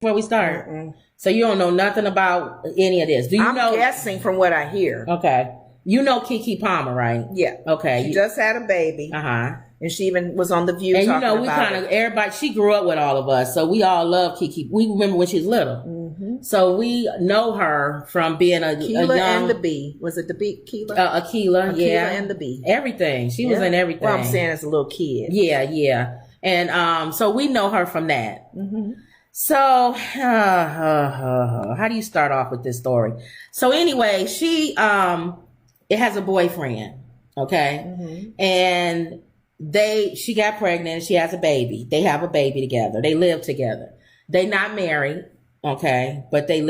Before we start. So you don't know nothing about any of this. Do you I'm know? guessing from what I hear. Okay. You know Keke Palmer, right? Yeah. Okay. She just had a baby. Uh-huh. And she even was on The View and talking we kind of, everybody, she grew up with all of us. So we all love Keke. We remember when she was little. Mm-hmm. So we know her from being a young. and the Bee. Was it the Bee? Keela? Akila, yeah. and the Bee. Everything. She was in everything. Well, I'm saying as a little kid. Yeah, yeah. And so we know her from that. Mm-hmm. So, how do you start off with this story? So anyway, she, it has a boyfriend, okay? Mm-hmm. And she got pregnant, she has a baby. They have a baby together. They live together. They not married, okay? But they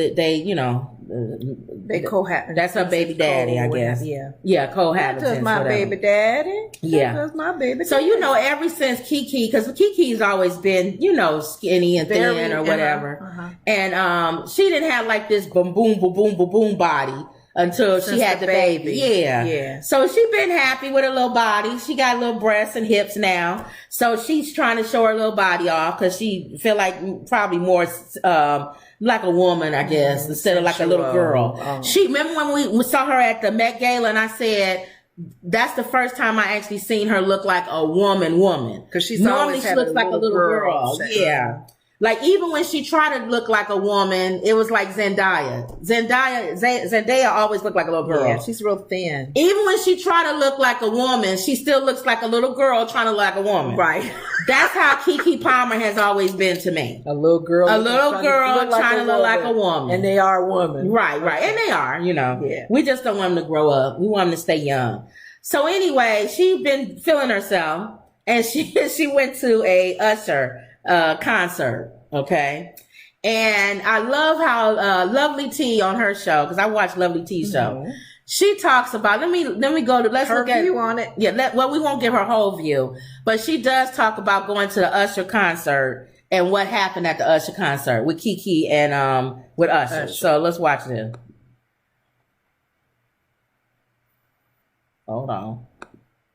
cohabit. That's her baby daddy, I guess. Yeah, cohabitants. That's my baby daddy. Yeah. That's my baby daddy. So, ever since Keke, because Keke's always been, skinny and thin or whatever. Uh-huh. And she didn't have like this boom, boom, boom, boom, boom, boom body until she had the baby. Yeah. So she been happy with her little body. She got little breasts and hips now. So she's trying to show her little body off because she feel like probably more, like a woman, I guess, instead of like a little girl. She remember when we saw her at the Met Gala, and I said that's the first time I actually seen her look like a woman. Because she's normally she looks like a little girl. Yeah. Like even when she tried to look like a woman, it was like Zendaya. Zendaya always looked like a little girl. Yeah, she's real thin. Even when she tried to look like a woman, she still looks like a little girl trying to look like a woman. Right. That's how Keke Palmer has always been to me. A little girl. Trying to look like a woman. And they are women. Right. And they are, Yeah. We just don't want them to grow up. We want them to stay young. So anyway, she's been feeling herself and she went to a Usher concert, okay? And I love how Lovely T on her show, because I watch Lovely T's show. Mm-hmm. She talks about, let me go to, let's her look at view on it. Yeah, we won't give her whole view, but she does talk about going to the Usher concert and what happened at the Usher concert with Keke and with Usher. So let's watch this. Hold on.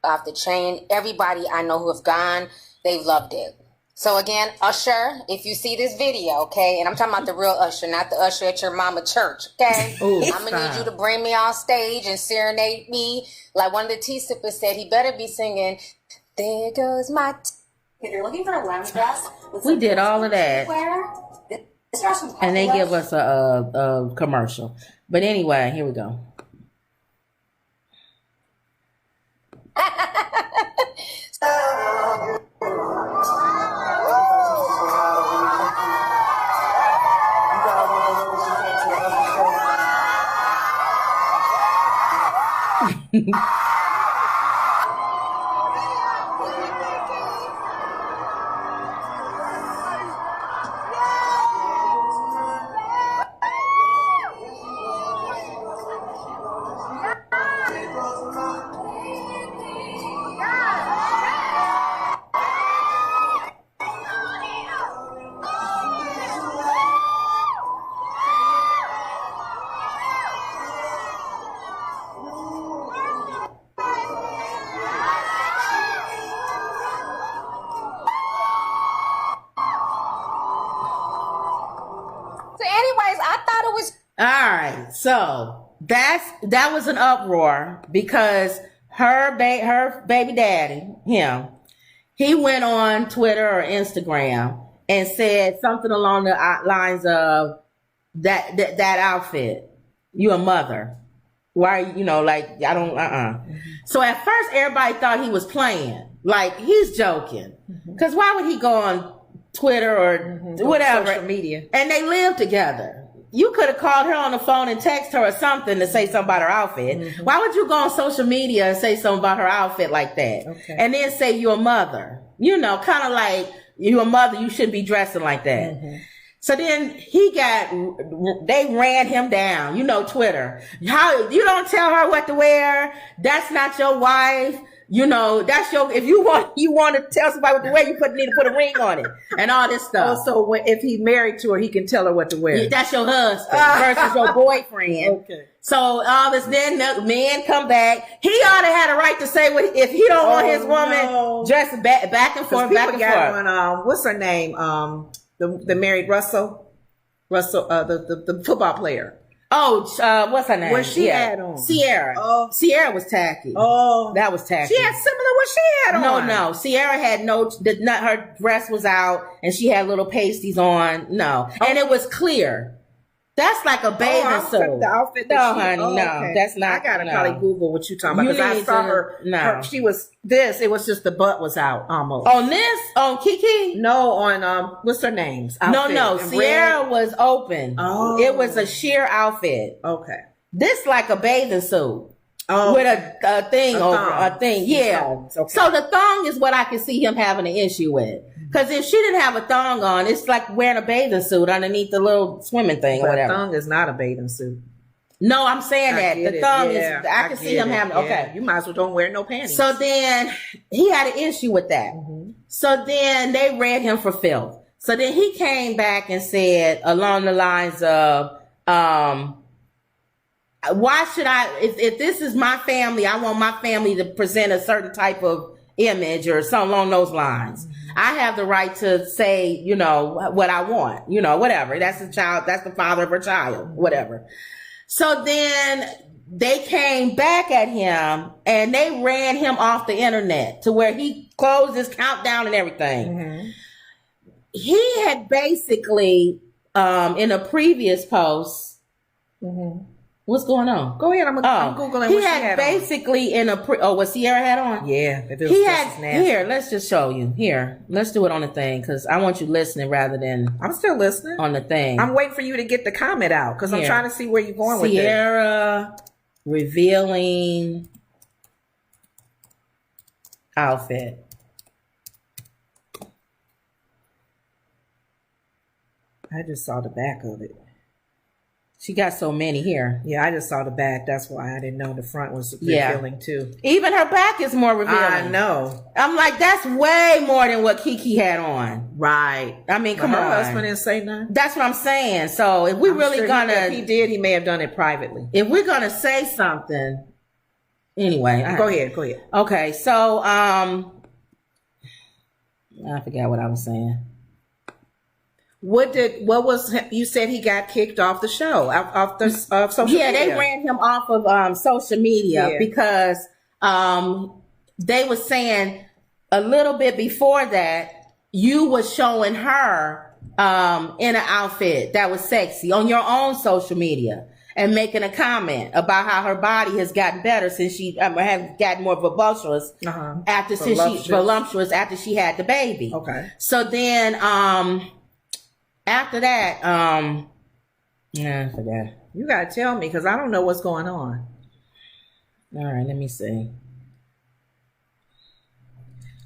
Off the chain. Everybody I know who have gone, they've loved it. So again, Usher, if you see this video, okay, and I'm talking about the real Usher, not the Usher at your mama church, okay? I'm going to need you to bring me on stage and serenade me. Like one of the T-sippers said, he better be singing, "There goes my..." If you're looking for a lounge dress... We did all of that. And they give us a commercial. But anyway, here we go. So that was an uproar because her baby daddy, he went on Twitter or Instagram and said something along the lines of that outfit. You a mother. Why, I don't, Mm-hmm. So at first everybody thought he was playing. Like he's joking. Because why would he go on Twitter or whatever? Social media. And they live together. You could have called her on the phone and text her or something to say something about her outfit. Mm-hmm. Why would you go on social media and say something about her outfit like that? Okay. And then say you're a mother. Kind of like you're a mother, you shouldn't be dressing like that. Mm-hmm. So then they ran him down. Twitter. How you don't tell her what to wear? That's not your wife. That's if you want to tell somebody what to wear, you need to put a ring on it and all this stuff. So if he married to her, he can tell her what to wear. Yeah, that's your husband versus your boyfriend. Okay. So all this, then the men come back. He ought to have a right to say what if he don't want his woman dressed back and forth, back and forth. What's her name? The married Russell. Russell, the football player. Oh, what's her name? What she had on? Sierra. Oh. Sierra was tacky. Oh. That was tacky. She had similar what she had on. No. Sierra had her dress was out and she had little pasties on. No. Oh. And it was clear. That's like a bathing suit. The outfit no, honey, no. Okay. That's not. I gotta probably Google what you're talking about because I saw her. No. She was this. It was just the butt was out almost. On this? On Keke? No, on what's her name's outfit? No. Sierra red. was open. Oh. It was a sheer outfit. Okay. This like a bathing suit. Oh. With a thing over thong. a thing. Yeah. Okay. So the thong is what I can see him having an issue with. Because if she didn't have a thong on, it's like wearing a bathing suit underneath the little swimming thing or whatever. A thong is not a bathing suit. No, I'm saying that. The thong is, I can see him having, okay. You might as well don't wear no panties. So then he had an issue with that. Mm-hmm. So then they read him for filth. So then he came back and said along the lines of, why should if this is my family, I want my family to present a certain type of image or something along those lines. I have the right to say, what I want, whatever. That's the child. That's the father of her child, whatever. So then they came back at him and they ran him off the internet to where he closed his countdown and everything. Mm-hmm. He had basically, in a previous post, what's going on? Go ahead. I'm Googling he what she had basically on. What Sierra had on? Yeah. Here, let's just show you. Here, let's do it on the thing because I want you listening rather than. I'm still listening. On the thing. I'm waiting for you to get the comment out because I'm trying to see where you're going with it. Sierra revealing outfit. I just saw the back of it. She got so many here. Yeah, I just saw the back. That's why I didn't know the front was revealing too. Even her back is more revealing. I know. I'm like, that's way more than what Keke had on. Right. I mean, come on. Her husband didn't say nothing. That's what I'm saying. So if we're if he did, he may have done it privately. If we're gonna say something, anyway. Go ahead. Okay, so I forgot what I was saying. You said he got kicked off the show, off social media? Yeah, they ran him off of social media because they were saying a little bit before that you was showing her in an outfit that was sexy on your own social media and making a comment about how her body has gotten better since she has gotten more voluptuous voluptuous after she had the baby. Okay. So then after that, I forgot. You gotta tell me because I don't know what's going on. All right, let me see.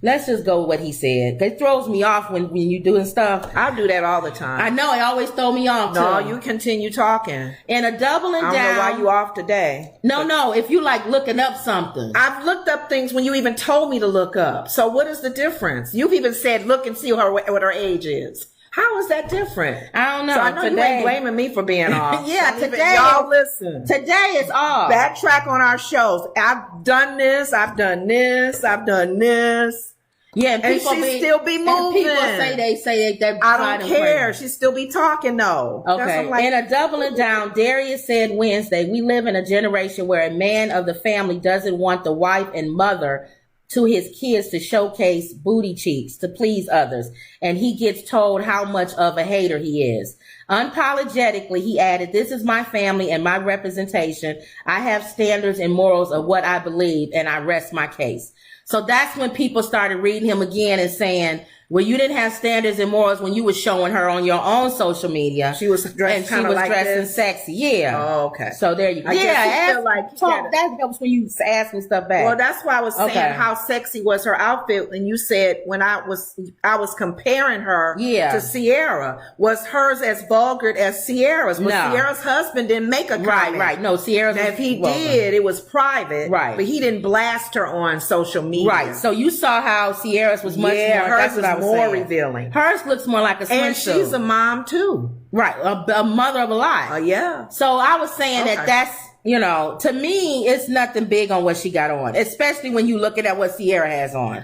Let's just go with what he said. It throws me off when you're doing stuff. I do that all the time. I know, it always throw me off too. No, you continue talking. And a doubling down. I don't know why you off today. No, if you like looking up something. I've looked up things when you even told me to look up. So what is the difference? You've even said look and see what her age is. How is that different? I don't know. So I know you ain't blaming me for being off. Yeah, so today. Y'all listen. Today is off. Backtrack on our shows. I've done this. I've done this. I've done this. Yeah, and she still be moving. And people say they I don't care. She still be talking though. Okay. In a doubling down, Darius said Wednesday, we live in a generation where a man of the family doesn't want the wife and mother to his kids to showcase booty cheeks to please others. And he gets told how much of a hater he is. Unapologetically, he added, this is my family and my representation. I have standards and morals of what I believe, and I rest my case. So that's when people started reading him again and saying, well, you didn't have standards and morals when you were showing her on your own social media. She was dressed kind of like dressing this? sexy. Yeah. Oh, okay. So there you go. That helps when you ask me stuff back. Well, that's why I was saying how sexy was her outfit. And you said when I was comparing her to Sierra, was hers as vulgar as Sierra's? Well, Sierra's husband didn't make a comment. Right. No, Sierra's. Now, if he did, it was private. Right. But he didn't blast her on social media. Right. So you saw how Sierra's was much more. Hers was more revealing. Hers looks more like a swimsuit. And she's a mom too. Right. A mother of a lot. Oh, yeah. So I was saying that's, to me, it's nothing big on what she got on, especially when you looking at what Sierra has on.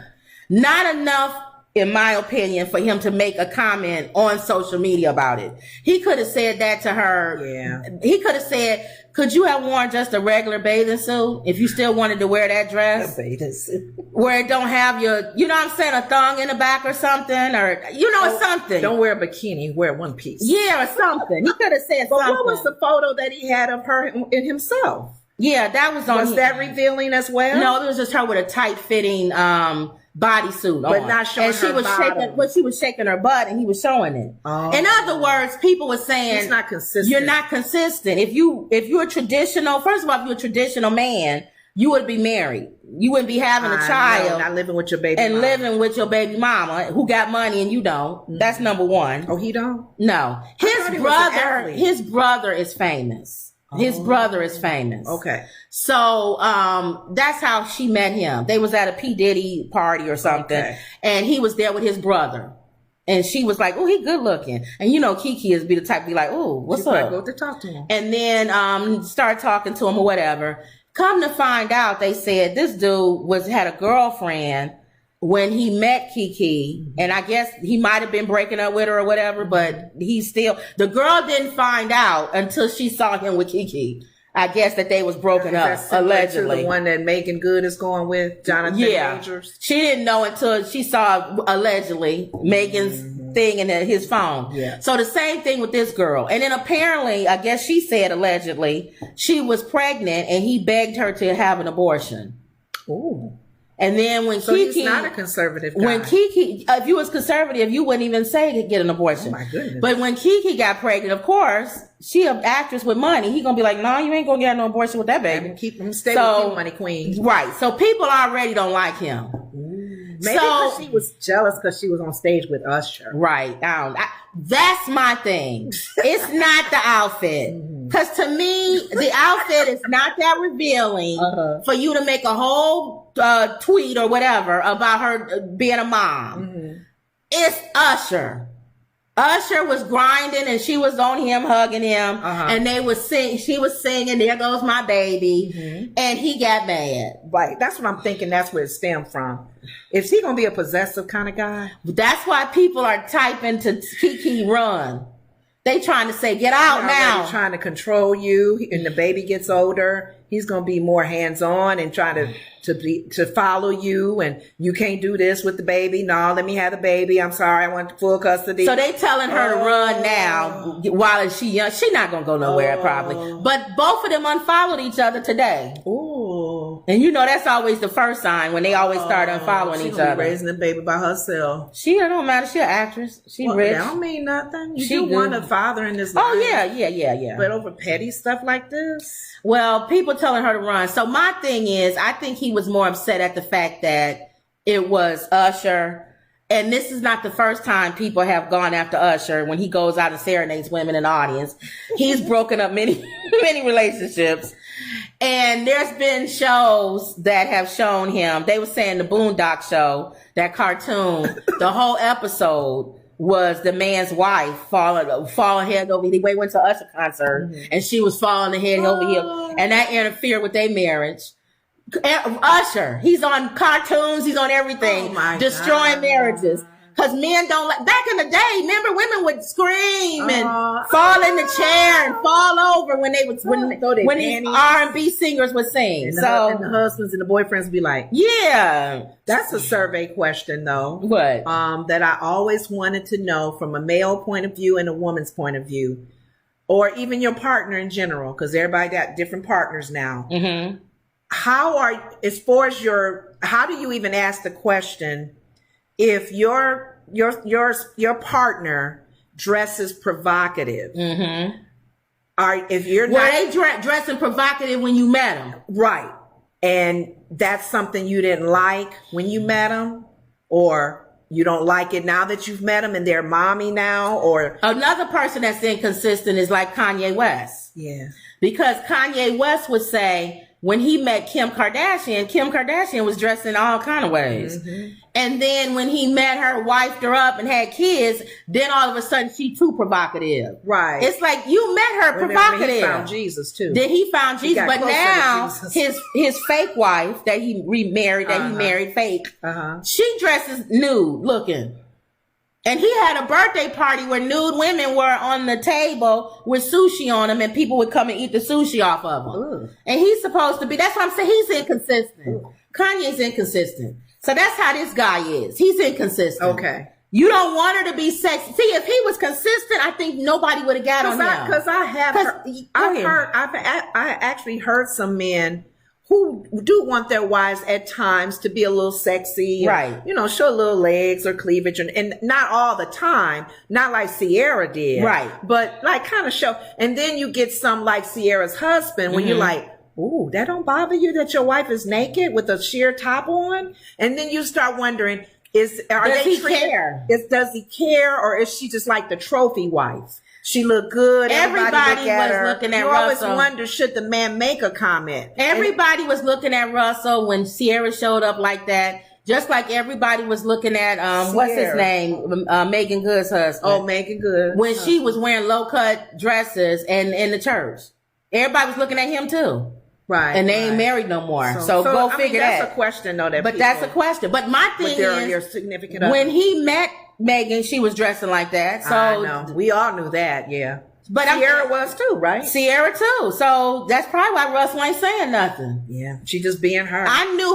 Not enough in my opinion, for him to make a comment on social media about it. He could have said that to her. Yeah. He could have said, could you have worn just a regular bathing suit if you still wanted to wear that dress? A bathing suit. Where it don't have your, you know what I'm saying, a thong in the back or something, or, you know, something. Don't wear a bikini, wear one piece. Yeah, or something. He could have said something. What was the photo that he had of her in himself? Yeah, that was on. Was that revealing as well? No, it was just her with a tight fitting, bodysuit on. But not showing and she her was bottom. shaking, but she was shaking her butt and he was showing it. Oh. In other words, people were saying it's not consistent. You're not consistent. If you're a traditional, first of all, if you're a traditional man, you would be married. You wouldn't be having a child, not living with your baby and mama. living with your baby mama who got money and you don't. Mm-hmm. That's number one. Oh, he don't? No, his brother is famous. His brother is famous. Okay. So, that's how she met him. They was at a P. Diddy party or something. Okay. And he was there with his brother. And she was like, oh, he good looking. And you know, Keke is be the type to be like, oh, what's up? Go to talk to him. And then, start talking to him or whatever. Come to find out, they said this dude had a girlfriend when he met Keke, and I guess he might have been breaking up with her or whatever, but the girl didn't find out until she saw him with Keke. I guess that they was broken up, allegedly. To the one that Megan Good is going with, Jonathan Majors? She didn't know until she saw, allegedly, Megan's thing in his phone. Yeah. So the same thing with this girl. And then apparently, I guess she said allegedly, she was pregnant and he begged her to have an abortion. Ooh. And then when he's not a conservative guy. When Keke, if you was conservative, you wouldn't even say to get an abortion. Oh my goodness. But when Keke got pregnant, of course, she an actress with money. He gonna be like, no, you ain't gonna get no abortion with that baby. Keep him stay with you, money queen. Right. So people already don't like him. Maybe because she was jealous because she was on stage with Usher. Right. That's my thing. It's not the outfit. Because to me, the outfit is not that revealing for you to make a whole tweet or whatever about her being a mom. It's Usher. Usher was grinding and she was on him, hugging him, and they was she was singing, "There Goes My Baby," and he got mad. Right. That's what I'm thinking. That's where it stemmed from. Is he going to be a possessive kind of guy? That's why people are typing to Keke run. They trying to say, get out now. Trying to control you, and the baby gets older. He's going to be more hands-on and trying to follow you, and you can't do this with the baby. No, let me have the baby. I'm sorry, I want full custody. So they telling her to run now while she young. She not going to go nowhere probably. But both of them unfollowed each other today. Ooh. And you know that's always the first sign when they always start unfollowing each other. Be raising the baby by herself. She don't matter. She an actress. She rich. That don't mean nothing. You do want a father in this life. Oh yeah. But over petty stuff like this? Well, people telling her to run. So my thing is, I think he was more upset at the fact that it was Usher. And this is not the first time people have gone after Usher when he goes out and serenades women in the audience. He's broken up many relationships. And there's been shows that have shown him. They were saying the Boondock Show, that cartoon, the whole episode was the man's wife falling head over heels. They went to Usher concert and she was falling head over heels, and that interfered with their marriage. Usher, he's on cartoons, he's on everything, destroying marriages. Because men don't like, back in the day, remember women would scream and fall in the chair and fall over when they would, when these R&B singers would sing. And and the husbands and the boyfriends be like, yeah. That's a survey question though. What? That I always wanted to know from a male point of view and a woman's point of view, or even your partner in general, because everybody got different partners now. How do you even ask the question if your partner dresses provocative? If you're not, they dressing provocative when you met them, right? And that's something you didn't like when you met them, or you don't like it now that you've met them and they're mommy now, or another person that's inconsistent is like Kanye West. Yeah, because Kanye West would say, when he met Kim Kardashian was dressed in all kind of ways. And then when he met her, wifed her up and had kids, then all of a sudden she too provocative. Right. It's like you met her provocative. He found Jesus too. Then he found Jesus. But now his fake wife that he remarried, that he married fake, she dresses nude looking. And he had a birthday party where nude women were on the table with sushi on them and people would come and eat the sushi off of them. Ooh. And he's supposed to be, that's what I'm saying, he's inconsistent. Ooh. Kanye's inconsistent. So that's how this guy is. He's inconsistent. Okay. You don't want her to be sexy. See, if he was consistent, I think nobody would have got on him. Because I actually heard some men who do want their wives at times to be a little sexy, right? And, show a little legs or cleavage, and not all the time, not like Sierra did, right? But like kind of show. And then you get some like Sierra's husband when you're like, ooh, that don't bother you that your wife is naked with a sheer top on, and then you start wondering, does he care, or is she just like the trophy wife? She looked good. Everybody was looking at Russell. You always wonder, should the man make a comment? Everybody was looking at Russell when Sierra showed up like that. Just like everybody was looking at, what's his name? Megan Good's husband. Oh, Megan Good. When she was wearing low-cut dresses and in the church. Everybody was looking at him too. Right. And they ain't married no more. So go figure that. That's a question though. That's a question. But my thing is, your significant other. When he met Megan, she was dressing like that. So I know. We all knew that, yeah. But Sierra was too, right? Sierra too. So that's probably why Russell ain't saying nothing. Yeah, she just being her. I knew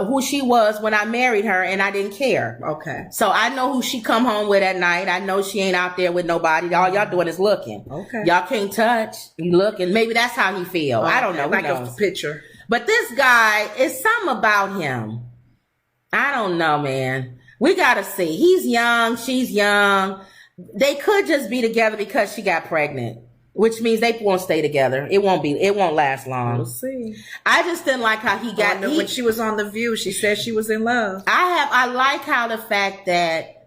who she was when I married her, and I didn't care. Okay. So I know who she come home with at night. I know she ain't out there with nobody. All y'all doing is looking. Okay. Y'all can't touch. You looking. Maybe that's how he feel. I don't know. Like a picture. But this guy, it's something about him. I don't know, man. We gotta see. He's young. She's young. They could just be together because she got pregnant, which means they won't stay together. It won't last long. We'll see. I just didn't like how he got when she was on The View, she said she was in love. I like how the fact that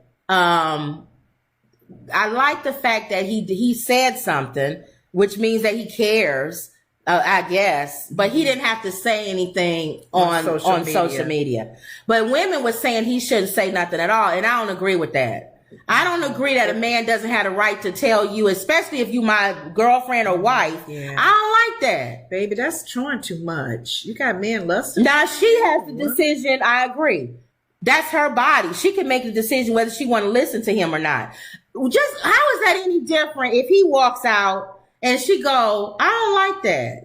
he said something, which means that he cares. I guess, but he didn't have to say anything on social media. But women were saying he shouldn't say nothing at all, and I don't agree with that. I don't agree that a man doesn't have the right to tell you, especially if you my girlfriend or wife. Yeah. I don't like that. Baby, that's trying too much. You got men lusting. Now she has the decision. I agree. That's her body. She can make the decision whether she want to listen to him or not. Just how is that any different if he walks out and she go, I don't like that.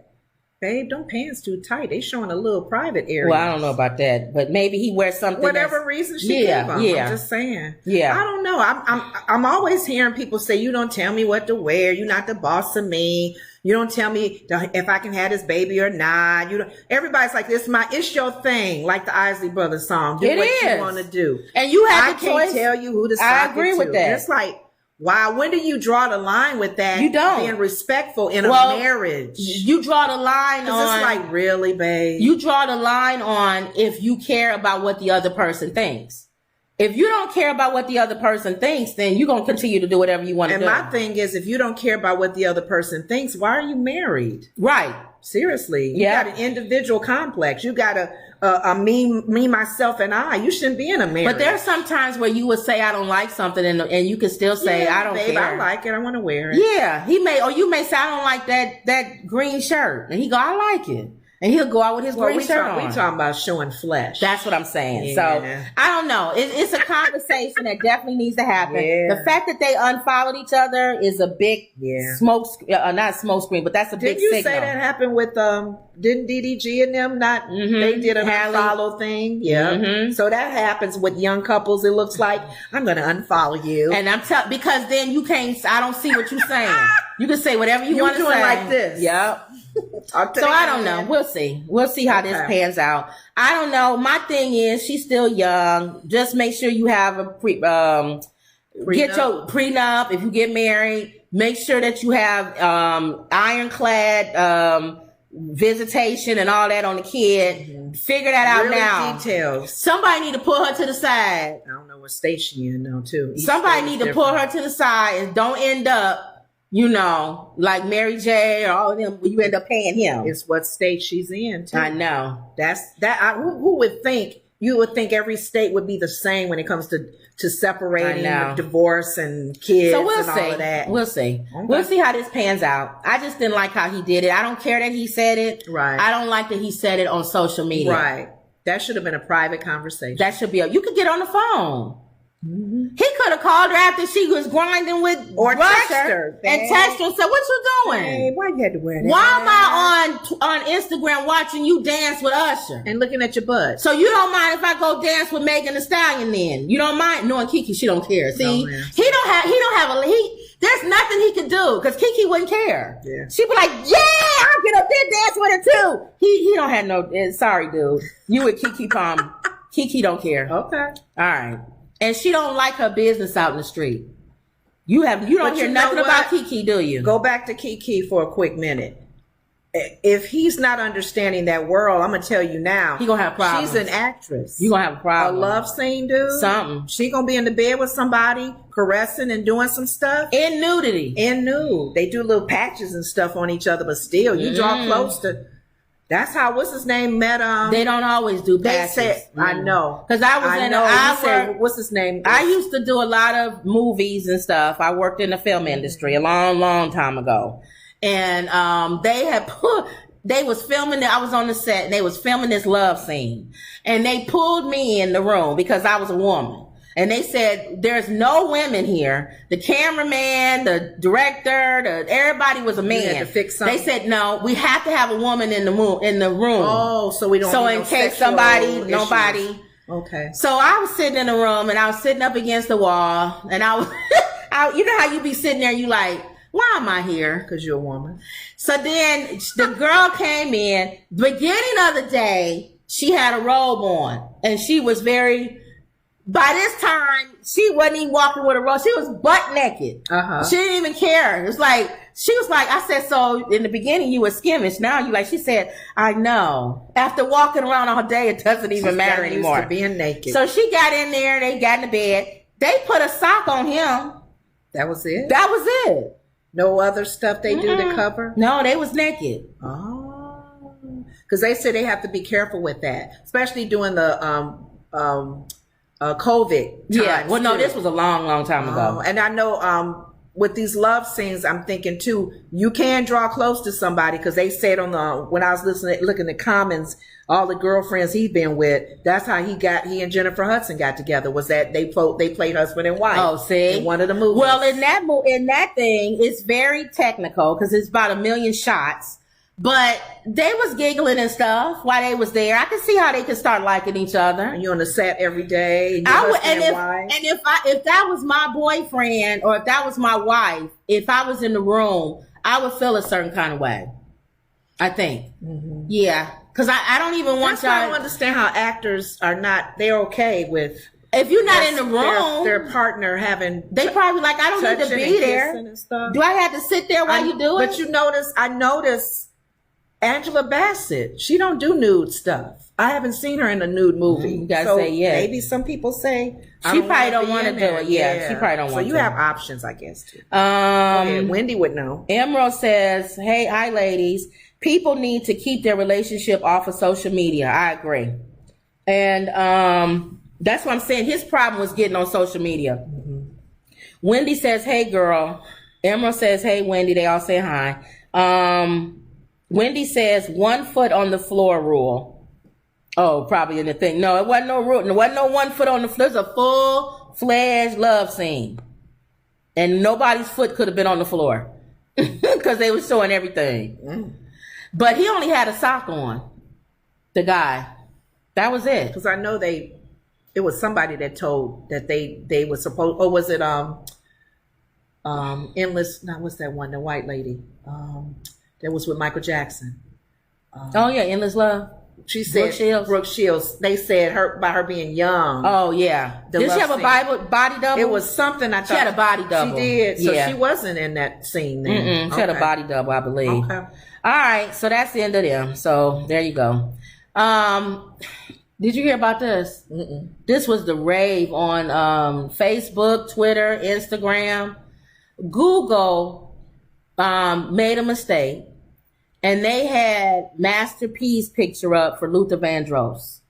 Babe, them pants too tight. They showing a little private area. Well, I don't know about that, but maybe he wears something. Whatever reason she gave him. I'm just saying. Yeah. I don't know. I'm always hearing people say, you don't tell me what to wear. You're not the boss of me. You don't tell me if I can have this baby or not. Everybody's like, it's your thing. Like the Isley Brothers song. Do what you want to do. And you have the choice. I can't tell you who to sock I agree with that. And it's like, wow, when do you draw the line with that? You don't. Being respectful in a marriage. You draw the line on. It's like, really, babe? You draw the line on if you care about what the other person thinks. If you don't care about what the other person thinks, then you're going to continue to do whatever you want to do. And my thing is, if you don't care about what the other person thinks, why are you married? Right. Seriously. You got an individual complex. You got a me, myself, and I. You shouldn't be in a marriage. But there's some times where you would say, I don't like something, and you can still say, I don't care. I like it. I want to wear it. Yeah. You may say, I don't like that green shirt. And he go, I like it. And he'll go out with his green shirt on. We talking about showing flesh. That's what I'm saying. Yeah. So, I don't know. It's a conversation that definitely needs to happen. Yeah. The fact that they unfollowed each other is a big not smoke screen, but that's a big signal. Did you say that happened with, didn't DDG and them not, they did an unfollow thing? Yeah. Mm-hmm. So that happens with young couples. It looks like, I'm going to unfollow you. And because then you can't, I don't see what you're saying. You can say whatever you want to say. You're doing like this. Yep. So I don't know. We'll see. We'll see how this pans out. I don't know. My thing is she's still young. Just make sure you have a get your prenup if you get married. Make sure that you have ironclad visitation and all that on the kid. Mm-hmm. Figure that out now. Details. Somebody need to pull her to the side. I don't know what station you're in now too. Somebody need to pull her to the side and don't end up you know, like Mary J or all of them, you end up paying him. It's what state she's in, too. I know. Who would think? You would think every state would be the same when it comes to separating, divorce, and kids, so we'll and see. all of that. We'll see. Okay. We'll see how this pans out. I just didn't like how he did it. I don't care that he said it. Right. I don't like that he said it on social media. Right. That should have been a private conversation. That should be you could get on the phone. Mm-hmm. He could have called her after she was grinding with or text her and text her and said, "What you doing? Hey, why you had to wear that? Why am I on Instagram watching you dance with Usher and looking at your butt? So you don't mind if I go dance with Megan Thee Stallion? Then you don't mind knowing Keke? She don't care. See, There's nothing he could do because Keke wouldn't care. Yeah. She'd be like, "Yeah, I'll get up there and dance with her too." He don't have no. Sorry, dude. You with Keke Palmer? Keke don't care. Okay. All right. And she don't like her business out in the street. You don't hear nothing about Keke, do you? Go back to Keke for a quick minute. If he's not understanding that world, I'm gonna tell you now. He gonna have problems. She's an actress. You gonna have a problem. A love scene, dude. Something. She gonna be in the bed with somebody, caressing and doing some stuff. In nudity. In nude. They do little patches and stuff on each other, but still, you draw close to. That's how, what's his name, met They don't always do patches. They said, I know. Because what's his name? I used to do a lot of movies and stuff. I worked in the film industry a long, long time ago. And they was filming, I was on the set, and they was filming this love scene. And they pulled me in the room because I was a woman. And they said, there's no women here. The cameraman, the director, everybody was a man. You had to fix something. They said, no, we have to have a woman in the room. Oh, so we don't. So in case nobody. Okay. So I was sitting in the room and I was sitting up against the wall and I was, you know how you be sitting there, you like, why am I here? Because you're a woman. So then the girl came in, beginning of the day, she had a robe on and she was by this time, she wasn't even walking with a robe. She was butt naked. Uh-huh. She didn't even care. It was like, she was like, I said, so in the beginning you were skimmish. Now you like, she said, I know. After walking around all day, it doesn't even matter anymore. Used to being naked. So she got in there, they got in the bed. They put a sock on him. That was it? That was it. No other stuff they do to cover? No, they was naked. Oh. Because they said they have to be careful with that. Especially during the COVID times. Yeah, well, no, this was a long, long time ago. And I know with these love scenes, I'm thinking too, you can draw close to somebody because they said when I was looking at comments, all the girlfriends he'd been with, that's how he and Jennifer Hudson got together, was that they played husband and wife. Oh, see? In one of the movies. Well, in that thing, it's very technical because it's about 1 million shots. But they was giggling and stuff while they was there. I could see how they could start liking each other. And you're on the set every day. If that was my boyfriend or if that was my wife, if I was in the room, I would feel a certain kind of way. I think. Mm-hmm. Yeah. Because I don't even want y'all. I don't understand how actors they're okay with. If you're not in the room, their partner having. They probably like, I don't need to be there. Do I have to sit there while you do it? But I notice Angela Bassett, she don't do nude stuff. I haven't seen her in a nude movie. You gotta say yes. Maybe some people say she probably don't want to do it. Yeah, she probably don't want to. So you have options, I guess, too. Okay, Wendy would know. Emerald says, "Hey, hi, ladies. People need to keep their relationship off of social media." I agree, and that's what I'm saying. His problem was getting on social media. Mm-hmm. Wendy says, "Hey, girl." Emerald says, "Hey, Wendy." They all say hi. Wendy says 1 foot on the floor rule. Oh, probably in the thing. No, it wasn't no rule. There wasn't no 1 foot on the floor. It was a full-fledged love scene. And nobody's foot could have been on the floor. Because they were showing everything. Mm. But he only had a sock on. The guy. That was it. Because I know it was somebody that told that they were supposed, or was it Endless, no, what's that one, the white lady? That was with Michael Jackson. Endless Love. She said Brooke Shields. They said by her being young. Oh yeah. Did she have a body double? It was something. I thought she had a body double. She did. So she wasn't in that scene then. She had a body double, I believe. Okay. All right. So that's the end of them. So there you go. Did you hear about this? Mm-mm. This was the rave on Facebook, Twitter, Instagram. Google made a mistake, and they had Master P's picture up for Luther Vandross.